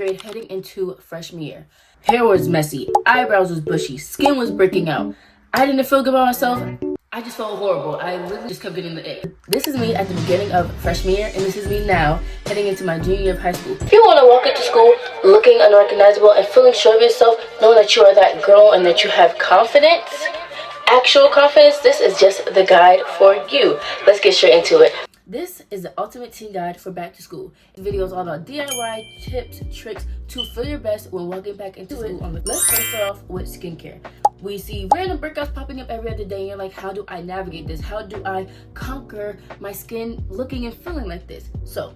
grade heading into freshman year. Hair was messy, eyebrows was bushy, skin was breaking out. I didn't feel good about myself. I just felt horrible. I literally just kept getting the ick. This is me at the beginning of freshman year, and this is me now heading into my junior year of high school. If you want to walk into school looking unrecognizable and feeling sure of yourself, knowing that you are that girl and that you have confidence, actual confidence, this is just the guide for you. Let's get straight into it. This is the ultimate teen guide for back to school. This video is all about DIY tips, tricks to feel your best when walking back into school. Let's start off with skincare. We see random breakouts popping up every other day, and you're like, how do I navigate this? How do I conquer my skin looking and feeling like this? So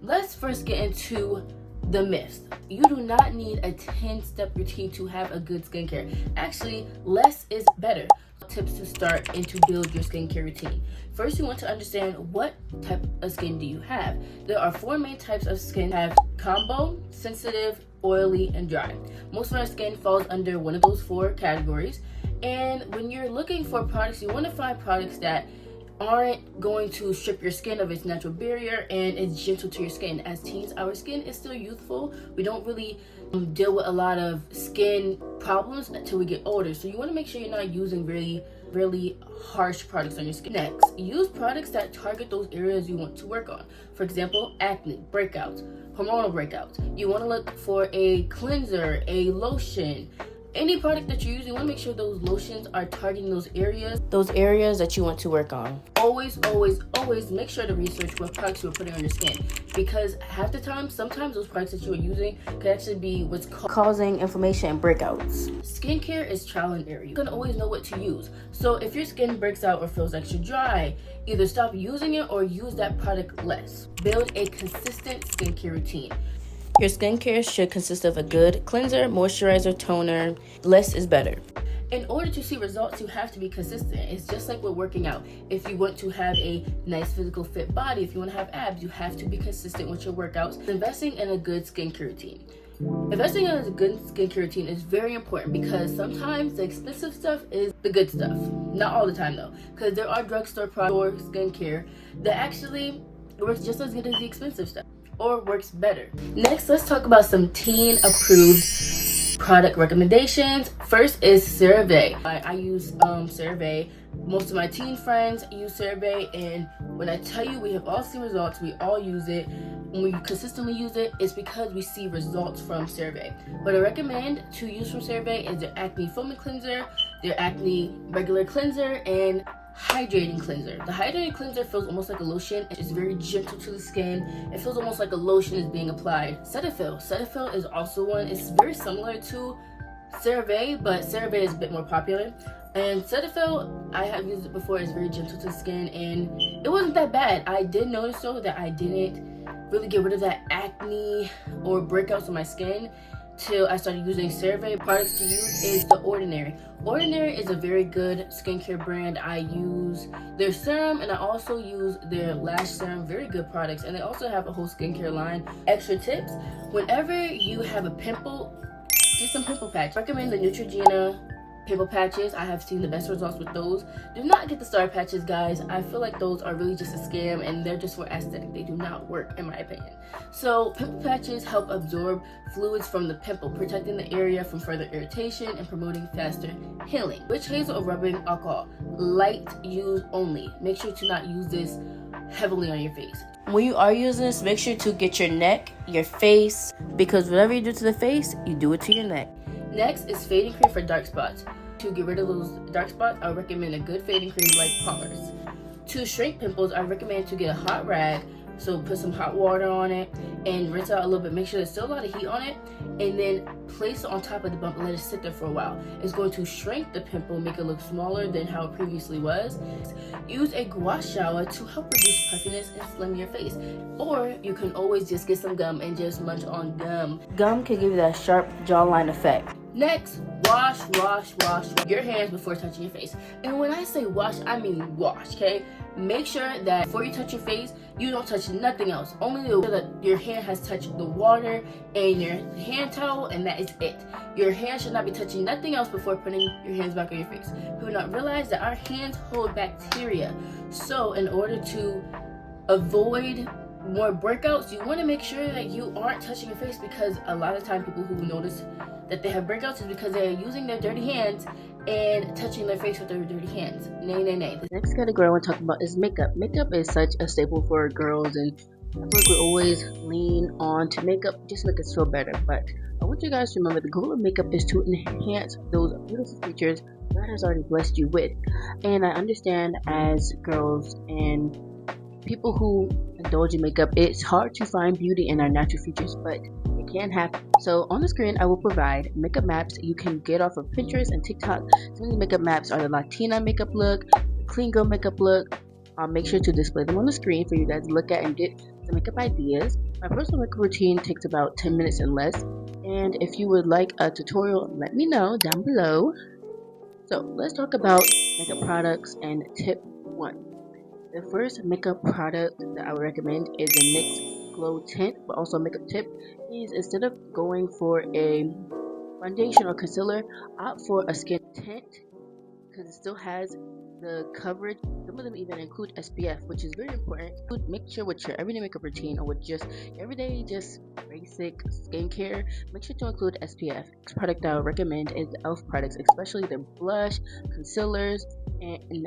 let's first get into the myths. You do not need a 10-step routine to have a good skincare. Actually, less is better. Tips to start and to build your skincare routine. First, you want to understand what type of skin do you have. There are 4 main types of skin. Have combo, sensitive, oily, and dry. Most of our skin falls under one of those 4 categories. And when you're looking for products, you want to find products that aren't going to strip your skin of its natural barrier and is gentle to your skin. As teens, our skin is still youthful. We don't really deal with a lot of skin problems until we get older. So you want to make sure you're not using really harsh products on your skin. Next, use products that target those areas you want to work on. For example, acne, breakouts, hormonal breakouts. You want to look for a cleanser, a lotion. Any product that you use, you want to make sure those lotions are targeting those areas that you want to work on. Always make sure to research what products you're putting on your skin, because half the time, sometimes those products that you are using could actually be what's causing inflammation and breakouts. Skincare is trial and error. You're gonna always know what to use. So if your skin breaks out or feels extra dry, either stop using it or use that product less. Build a consistent skincare routine. Your skincare should consist of a good cleanser, moisturizer, toner. Less is better. In order to see results, you have to be consistent. It's just like with working out. If you want to have a nice physical fit body, if you want to have abs, you have to be consistent with your workouts. Investing in a good skincare routine. Investing in a good skincare routine is very important, because sometimes the expensive stuff is the good stuff. Not all the time though, because there are drugstore products, skincare, that actually works just as good as the expensive stuff, or works better. Next, let's talk about some teen approved product recommendations. First is CeraVe. I use CeraVe. Most of my teen friends use CeraVe, and when I tell you we have all seen results, we all use it. When we consistently use it, it's because we see results from CeraVe. What I recommend to use from CeraVe is their acne foaming cleanser, their acne regular cleanser, and hydrating cleanser. The hydrating cleanser feels almost like a lotion. It's very gentle to the skin. It feels almost like a lotion is being applied. Cetaphil is also one. It's very similar to CeraVe, but CeraVe is a bit more popular. And Cetaphil, I have used it before. It's very gentle to the skin, and it wasn't that bad. I did notice though that I didn't really get rid of that acne or breakouts on my skin till I started using CeraVe. Products to use is The Ordinary. Ordinary is a very good skincare brand. I use their serum, and I also use their lash serum. Very good products, and they also have a whole skincare line. Extra tips: whenever you have a pimple, get some pimple patch. I recommend the Neutrogena pimple patches. I have seen the best results with those. Do not get the star patches, guys. I feel like those are really just a scam, and they're just for aesthetic. They do not work, in my opinion. So pimple patches help absorb fluids from the pimple, protecting the area from further irritation and promoting faster healing. Witch hazel or rubbing alcohol, light use only. Make sure to not use this heavily on your face. When you are using this, make sure to get your neck, your face, because whatever you do to the face, you do it to your neck. Next is fading cream for dark spots. To get rid of those dark spots, I recommend a good fading cream like Palmer's. To shrink pimples, I recommend to get a hot rag. So put some hot water on it and rinse out a little bit. Make sure there's still a lot of heat on it, and then place it on top of the bump and let it sit there for a while. It's going to shrink the pimple, make it look smaller than how it previously was. Use a gua sha to help reduce puffiness and slim your face. Or you can always just get some gum and just munch on gum. Gum can give you that sharp jawline effect. Next, wash your hands before touching your face. And when I say wash, I mean wash, okay? Make sure that before you touch your face, you don't touch nothing else. Only that your hand has touched the water and your hand towel, and that is it. Your hand should not be touching nothing else before putting your hands back on your face. People do not realize that our hands hold bacteria. So in order to avoid more breakouts, you want to make sure that you aren't touching your face, because a lot of time people who notice that they have breakouts is because they're using their dirty hands and touching their face with their dirty hands. Nay, nay, nay. The next category I want to talk about is makeup. Makeup is such a staple for girls, and I feel like we always lean on to makeup just to make us feel better. But I want you guys to remember the goal of makeup is to enhance those beautiful features God has already blessed you with. And I understand as girls and people who indulge in makeup, it's hard to find beauty in our natural features, but it can happen. So on the screen, I will provide makeup maps you can get off of Pinterest and TikTok. Some of the makeup maps are the Latina makeup look, the clean girl makeup look. I'll make sure to display them on the screen for you guys to look at and get some makeup ideas. My personal makeup routine takes about 10 minutes and less. And if you would like a tutorial, let me know down below. So let's talk about makeup products and tip 1. The first makeup product that I would recommend is the NYX Glow Tint, but also a makeup tip is instead of going for a foundation or concealer, opt for a skin tint because it still has the coverage. Some of them even include SPF, which is very important. Make sure with your everyday makeup routine or with just everyday basic skincare, make sure to include SPF. Next product I would recommend is the e.l.f. products, especially the blush, concealers, and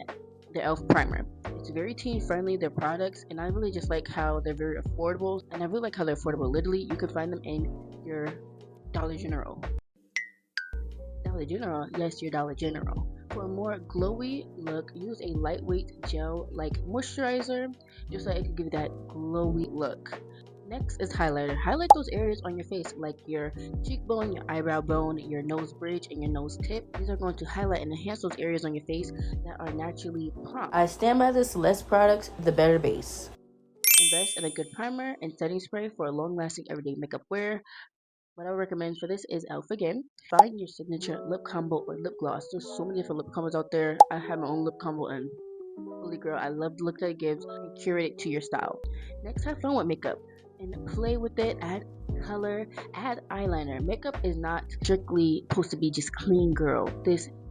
the e.l.f. primer. It's very teen friendly, their products, and I really just like how they're very affordable, and I really like how they're affordable. Literally, you can find them in your Dollar General. Dollar General, yes, your Dollar General. For a more glowy look, use a lightweight gel-like moisturizer, just so it can give you that glowy look. Next is highlighter. Highlight those areas on your face like your cheekbone, your eyebrow bone, your nose bridge, and your nose tip. These are going to highlight and enhance those areas on your face that are naturally plump. I stand by this: less products, the better base. Invest in a good primer and setting spray for a long-lasting everyday makeup wear. What I would recommend for this is e.l.f. again. Find your signature lip combo or lip gloss. There's so many different lip combos out there. I have my own lip combo, and holy girl, I love the look that it gives, and curate it to your style. Next, have fun with makeup and play with it. Add color, add eyeliner. Makeup is not strictly supposed to be just clean girl.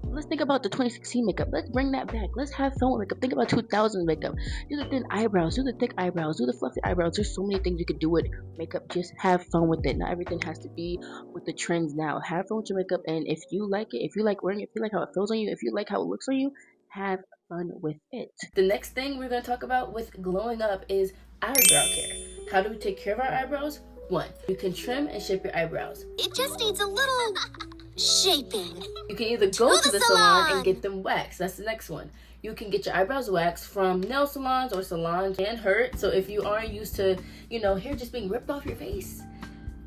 Let's think about the 2016 makeup. Let's bring that back. Let's have fun with makeup. Think about 2000 makeup. Do the thin eyebrows, do the thick eyebrows, do the fluffy eyebrows. There's so many things you could do with makeup. Just have fun with it. Not everything has to be with the trends now. Have fun with your makeup, and if you like it, if you like wearing it, if you like how it feels on you, if you like how it looks on you, have fun with it. The next thing we're going to talk about with glowing up is eyebrow care. How do we take care of our eyebrows? 1, you can trim and shape your eyebrows. It just needs a little shaping. You can either go to the salon and get them waxed. That's the next one. You can get your eyebrows waxed from nail salons or salons. It can hurt. So if you aren't used to, hair just being ripped off your face,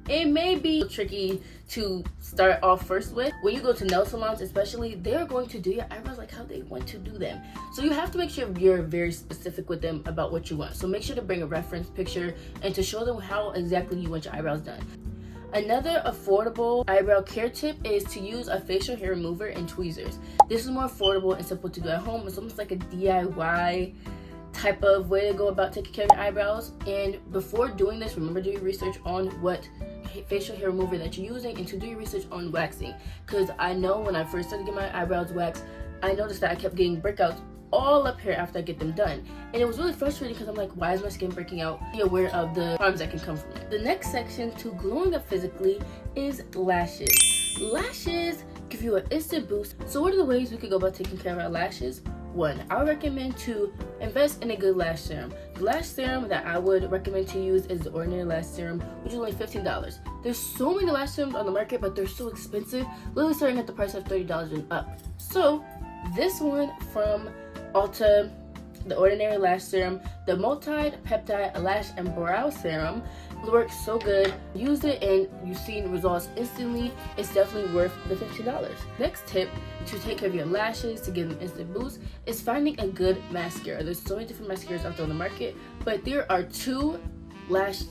it may be tricky to start off first with. When you go to nail salons especially, they're going to do your eyebrows like how they want to do them. So you have to make sure you're very specific with them about what you want. So make sure to bring a reference picture and to show them how exactly you want your eyebrows done. Another affordable eyebrow care tip is to use a facial hair remover and tweezers. This is more affordable and simple to do at home. It's almost like a DIY type of way to go about taking care of your eyebrows. And before doing this, remember to do your research on what facial hair remover that you're using, and to do your research on waxing, because I know when I first started getting my eyebrows waxed, I noticed that I kept getting breakouts all up here after I get them done, and it was really frustrating because I'm like, why is my skin breaking out? Be aware of the harms that can come from it. The next section to glowing up physically is lashes. Lashes give you an instant boost. So what are the ways we could go about taking care of our lashes? 1, I would recommend to invest in a good lash serum. The lash serum that I would recommend to use is the Ordinary Lash Serum, which is only $15. There's so many lash serums on the market, but they're so expensive, literally starting at the price of $30 and up. So this one from Ulta, the Ordinary Lash Serum, the Multi-Peptide Lash and Brow Serum, works so good. Use it and you've seen results instantly. It's definitely worth the $15. Next tip to take care of your lashes, to give them instant boost, is finding a good mascara. There's so many different mascaras out there on the market, but there are 2 lash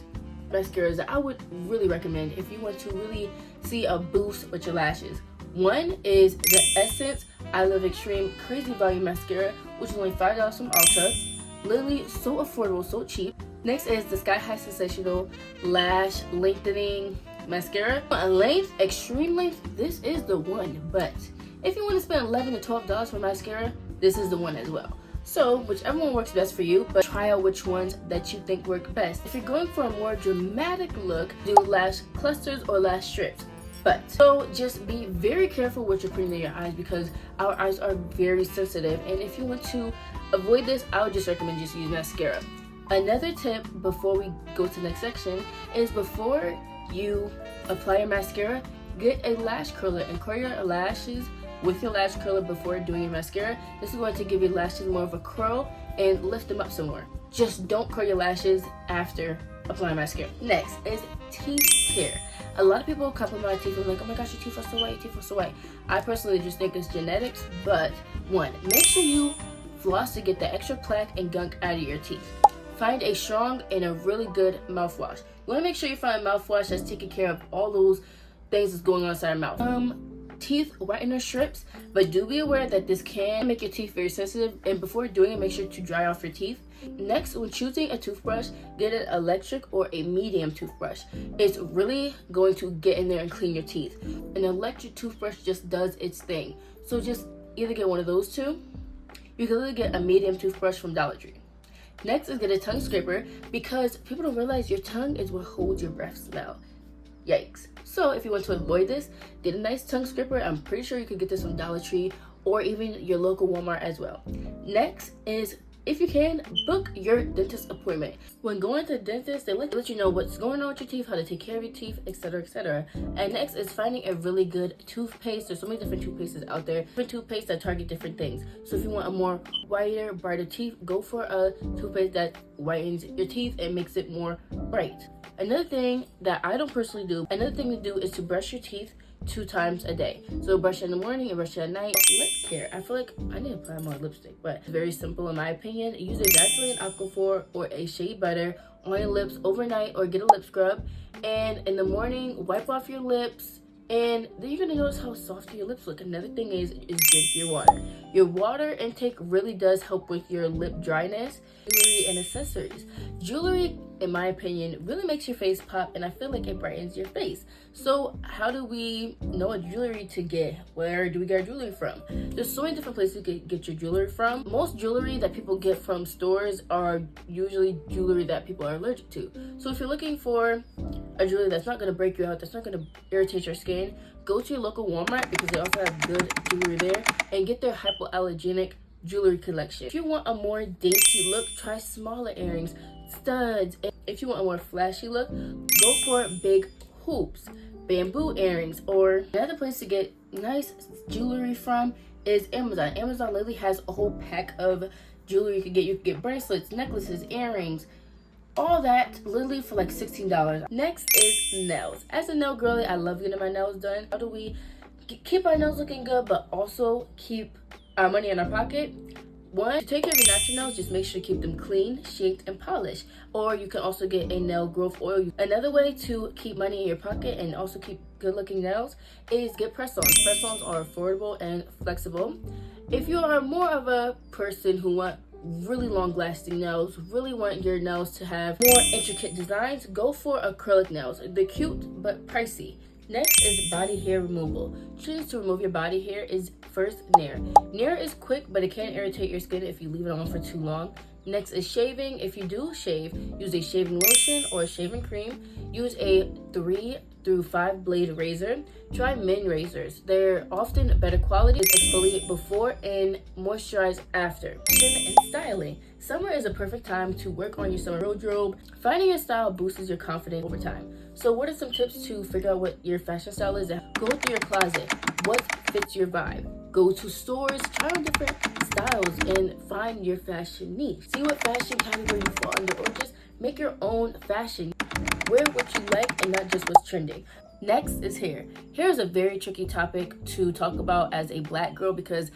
mascaras that I would really recommend if you want to really see a boost with your lashes. One is the Essence I Love Extreme Crazy Volume Mascara, which is only $5 from Ulta. Literally so affordable, so cheap. Next is the Sky High Sensational Lash Lengthening Mascara. Length, extreme length, this is the one. But if you want to spend $11 to $12 for mascara, this is the one as well. So whichever one works best for you, but try out which ones that you think work best. If you're going for a more dramatic look, do lash clusters or lash strips. But so just be very careful what you're putting in your eyes, because our eyes are very sensitive, and if you want to avoid this, I would just recommend just use mascara. Another tip before we go to the next section is before you apply your mascara, get a lash curler and curl your lashes with your lash curler before doing your mascara. This is going to give your lashes more of a curl and lift them up some more. Just don't curl your lashes after applying mascara. Next is teeth care. A lot of people compliment my teeth and like, oh my gosh, your teeth are so white, your teeth are so white. I personally just think it's genetics, but one, make sure you floss to get the extra plaque and gunk out of your teeth. Find a strong and a really good mouthwash. You want to make sure you find a mouthwash that's taking care of all those things that's going on inside your mouth. Teeth whitener strips, but do be aware that this can make your teeth very sensitive, and before doing it, make sure to dry off your teeth. Next, when choosing a toothbrush, get an electric or a medium toothbrush. It's really going to get in there and clean your teeth. An electric toothbrush just does its thing, so just either get one of those two. You can literally get a medium toothbrush from Dollar Tree. Next is get a tongue scraper, because people don't realize your tongue is what holds your breath smell. Yikes. So if you want to avoid this, get a nice tongue scraper. I'm pretty sure you could get this from Dollar Tree or even your local Walmart as well. Next is, if you can, book your dentist appointment. When going to the dentist, they let you know what's going on with your teeth, how to take care of your teeth, etc., etc. And next is finding a really good toothpaste. There's so many different toothpastes out there, different toothpastes that target different things. So if you want a more whiter, brighter teeth, go for a toothpaste that whitens your teeth and makes it more bright. Another thing that I don't personally do, another thing to do is to brush your teeth 2 times a day. So brush in the morning and brush at night. Lip care. I feel like I need to apply more lipstick, but it's very simple in my opinion. Use a Vaseline Aquaphor or a shea butter on your lips overnight, or get a lip scrub. And in the morning, wipe off your lips, and then you're gonna notice how soft your lips look. Another thing is drink your water. Your water intake really does help with your lip dryness. Jewelry and accessories. Jewelry, in my opinion, really makes your face pop, and I feel like it brightens your face. So how do we know what jewelry to get? Where do we get our jewelry from? There's so many different places you can get your jewelry from. Most jewelry that people get from stores are usually jewelry that people are allergic to. So if you're looking for a jewelry that's not going to break you out, that's not going to irritate your skin, go to your local Walmart, because they also have good jewelry there, and get their hypoallergenic jewelry collection. If you want a more dainty look, try smaller earrings, studs. And if you want a more flashy look, go for big hoops, bamboo earrings. Or another place to get nice jewelry from is Amazon. Amazon literally has a whole pack of jewelry you can get. You can get bracelets, necklaces, earrings, all that literally for like $16. Next is nails. As a nail girly, I love getting my nails done. How do we keep our nails looking good but also keep our money in our pocket? One, to take care of your natural nails, just make sure to keep them clean, shaped, and polished. Or you can also get a nail growth oil. Another way to keep money in your pocket and also keep good looking nails is get press-ons. Press-ons are affordable and flexible. If you are more of a person who want really long lasting nails, really want your nails to have more intricate designs, go for acrylic nails. They're cute but pricey. Next is body hair removal. Choose to remove your body hair is first Nair. Nair is quick, but it can irritate your skin if you leave it on for too long. Next is shaving. If you do shave, use a shaving lotion or a shaving cream. Use a 3 through 5 blade razor. Try men razors. They're often better quality. Exfoliate before and moisturize after. And styling. Summer is a perfect time to work on your summer wardrobe. Finding your style boosts your confidence over time. So what are some tips to figure out what your fashion style is? Go through your closet. What fits your vibe? Go to stores, try on different styles, and find your fashion niche. See what fashion category you fall under, or just make your own fashion. Wear what you like and not just what's trending. Next is hair. Hair is a very tricky topic to talk about as a black girl, because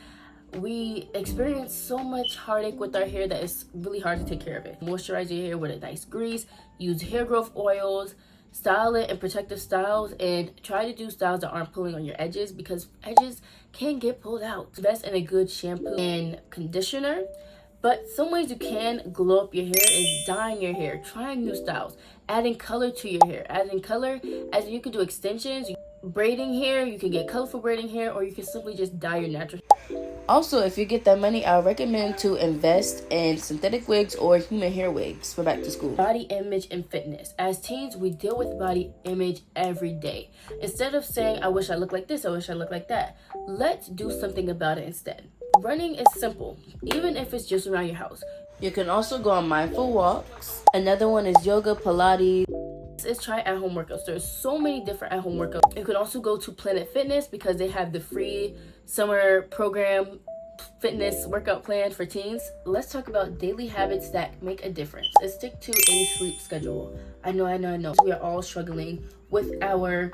we experience so much heartache with our hair that it's really hard to take care of it. Moisturize your hair with a nice grease, use hair growth oils, style it in protective styles, and try to do styles that aren't pulling on your edges, because edges can get pulled out. Invest in a good shampoo and conditioner. But some ways you can glow up your hair is dyeing your hair, trying new styles, adding color to your hair. Adding color, as you can do extensions, braiding hair, you can get colorful braiding hair, or you can simply just dye your natural hair. Also, if you get that money, I recommend to invest in synthetic wigs or human hair wigs for back to school. Body image and fitness. As teens, we deal with body image every day. Instead of saying, I wish I looked like this, I wish I looked like that, let's do something about it instead. Running is simple, even if it's just around your house. You can also go on mindful walks. Another one is yoga, Pilates. Is try at-home workouts. There's so many different at-home workouts. You can also go to Planet Fitness because they have the free summer program fitness workout plan for teens. Let's talk about daily habits that make a difference. Let's stick to a sleep schedule. I know. We are all struggling with our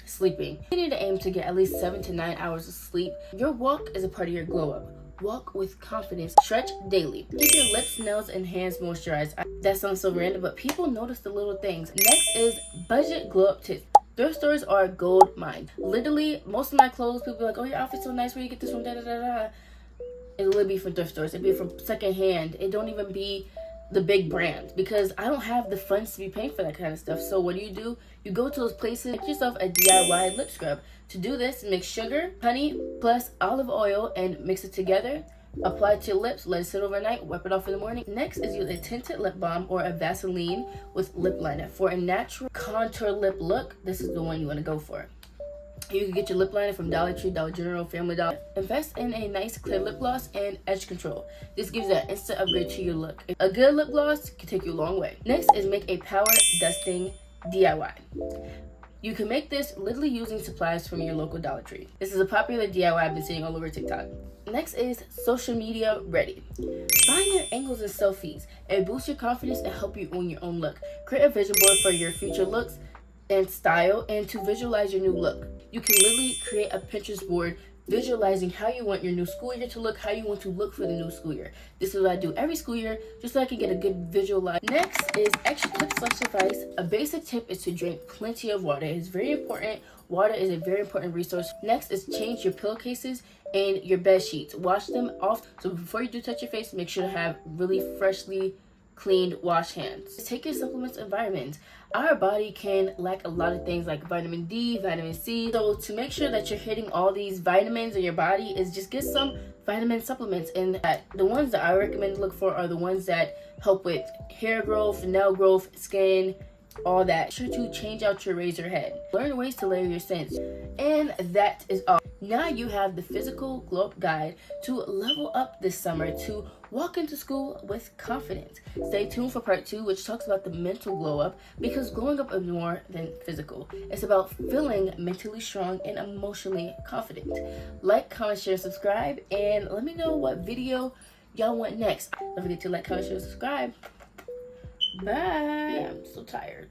sleeping. You need to aim to get at least 7 to 9 hours of sleep. Your walk is a part of your glow up. Walk with confidence. Stretch daily. Keep your lips, nails, and hands moisturized. That sounds so random, but people notice the little things. Next is budget glow up tips. Thrift stores are a gold mine. Literally, most of my clothes, people are like, oh, your outfit's so nice, where you get this from, da da da da. It'll literally be from thrift stores. It'll be from secondhand. It don't even be the big brand because I don't have the funds to be paying for that kind of stuff. So what do? You go to those places, get yourself a DIY lip scrub. To do this, mix sugar, honey, plus olive oil and mix it together. Apply it to your lips, let it sit overnight, wipe it off in the morning. Next is use a tinted lip balm or a Vaseline with lip liner. For a natural contour lip look, this is the one you want to go for. You can get your lip liner from Dollar Tree, Dollar General, Family Dollar. Invest in a nice clear lip gloss and edge control. This gives you an instant upgrade to your look. A good lip gloss can take you a long way. Next is make a power dusting DIY. You can make this literally using supplies from your local Dollar Tree. This is a popular DIY I've been seeing all over TikTok. Next is social media ready. Find your angles and selfies. It boosts your confidence and help you own your own look. Create a vision board for your future looks and style and to visualize your new look. You can literally create a Pinterest board visualizing how you want your new school year to look, how you want to look for the new school year. This is what I do every school year, just so I can get a good visual. Next is extra tips/advice. A basic tip is to drink plenty of water. It's very important. Water is a very important resource. Next is change your pillowcases and your bed sheets. Wash them off. So before you do touch your face, make sure to have really freshly cleaned, washed hands. Take your supplements and vitamins. Our body can lack a lot of things like vitamin D, vitamin C. So to make sure that you're hitting all these vitamins in your body is just get some vitamin supplements. And the ones that I recommend to look for are the ones that help with hair growth, nail growth, skin, all that. Make sure to change out your razor head. Learn ways to layer your scents. And that is all. Now you have the physical glow up guide to level up this summer to walk into school with confidence. Stay tuned for part 2, which talks about the mental glow up, because glowing up is more than physical. It's about feeling mentally strong and emotionally confident. Like, comment, share, subscribe, and let me know what video y'all want next. Don't forget to like, comment, share, subscribe. Bye. I'm so tired.